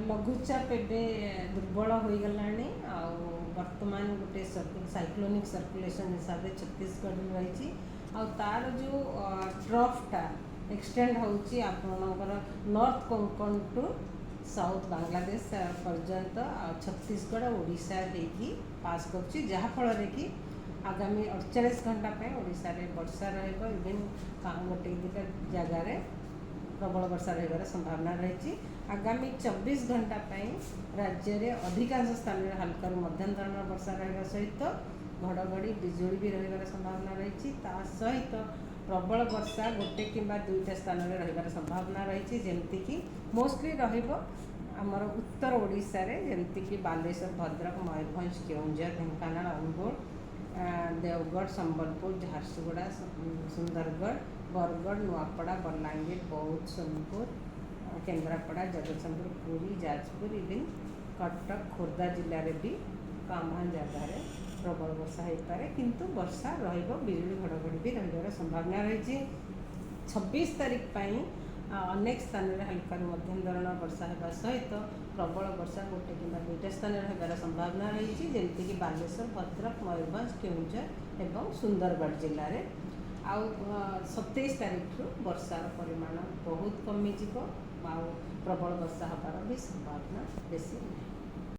ଲଘୁଚାପ ଏବେ ଦୁର୍ବଳ ହୋଇଗଲାଣି ଆଉ ବର୍ତ୍ତମାନ ଗୋଟେ ସାଇକ୍ଲୋନିକ୍ ସର୍କୁଲେସନ୍ ହିସାବରେ ଛତିଶଗଡ଼ରେ ରହିଛି ଆଉ ତାର ଯେଉଁ ଟ୍ରଫ୍ଟା ଏକ୍ସଟେଣ୍ଡ ହେଉଛି ଆପଣଙ୍କର north Konkan to south Bangladesh ପର୍ଯ୍ୟନ୍ତ ଆଉ ଛତିଶଗଡ଼ ଓଡ଼ିଶା ଦେଇକି ପାସ୍ କରୁଛି, ଯାହାଫଳରେ କି ଆଗାମୀ 48 ଘଣ୍ଟା ପାଇଁ ଓଡ଼ିଶାରେ ବର୍ଷା ରହିବ। ଇଭେନ୍ ଗୋଟେ ଦୁଇଟା ଜାଗାରେ ପ୍ରବଳ ବର୍ଷା ରହିବାର ସମ୍ଭାବନା ରହିଛି। ଆଗାମୀ 24 ଘଣ୍ଟା ପାଇଁ ରାଜ୍ୟରେ ଅଧିକାଂଶ ସ୍ଥାନରେ ହାଲକାରୁ ମଧ୍ୟମ ଧରଣର ବର୍ଷା ରହିବା ସହିତ ଘଡ଼ଘଡ଼ି ବିଜୁଳି ବି ରହିବାର ସମ୍ଭାବନା ରହିଛି। ତା ସହିତ ପ୍ରବଳ ବର୍ଷା ଗୋଟେ କିମ୍ବା ଦୁଇଟା ସ୍ଥାନରେ ରହିବାର ସମ୍ଭାବନା ରହିଛି, ଯେମିତିକି ମୋଷ୍ଟଲି ରହିବ ଆମର ଉତ୍ତର ଓଡ଼ିଶାରେ, ଯେମିତିକି ବାଲେଶ୍ୱର, ଭଦ୍ରକ, ମୟୂରଭଞ୍ଜ, କେଉଁଝର, ଢେଙ୍କାନାଳ, ଅନୁଗୁଳ, ଦେଓଗଡ଼, ସମ୍ବଲପୁର, ଝାରସୁଗୁଡ଼ା, ସୁନ୍ଦରଗଡ଼, ବରଗଡ଼, ନୂଆପଡ଼ା, ବଲାଙ୍ଗୀର, ବୌଦ୍ଧ, ସୋନପୁର, କେନ୍ଦ୍ରାପଡ଼ା, ଜଗତସିଂହପୁର, ପୁରୀ, ଯାଜପୁର, ଇଭିନ୍ କଟକ, ଖୋର୍ଦ୍ଧା ଜିଲ୍ଲାରେ ବି କାମ ଜାଗାରେ ପ୍ରବଳ ବର୍ଷା ହୋଇପାରେ, କିନ୍ତୁ ବର୍ଷା ରହିବ, ବିଜୁଳି ଘଡ଼ଘଡ଼ି ବି ରହିବାର ସମ୍ଭାବନା ରହିଛି। 26 ତାରିଖ ପାଇଁ ଅନେକ ସ୍ଥାନରେ ହାଲକାରୁ ମଧ୍ୟମ ଧରଣର ବର୍ଷା ହେବା ସହିତ ପ୍ରବଳ ବର୍ଷା ଗୋଟେ କିମ୍ବା ଦୁଇଟା ସ୍ଥାନରେ ହେବାର ସମ୍ଭାବନା ରହିଛି, ଯେମିତିକି ବାଲେଶ୍ୱର, ଭଦ୍ରକ, ମୟୂରଭଞ୍ଜ, କେଉଁଝର ଏବଂ ସୁନ୍ଦରଗଡ଼ ଜିଲ୍ଲାରେ। ଆଉ 27 ତାରିଖରୁ ବର୍ଷାର ପରିମାଣ ବହୁତ କମିଯିବ ଆଉ ପ୍ରବଳ ବର୍ଷା ହେବାର ବି ସମ୍ଭାବନା ବେଶୀ ନାହିଁ।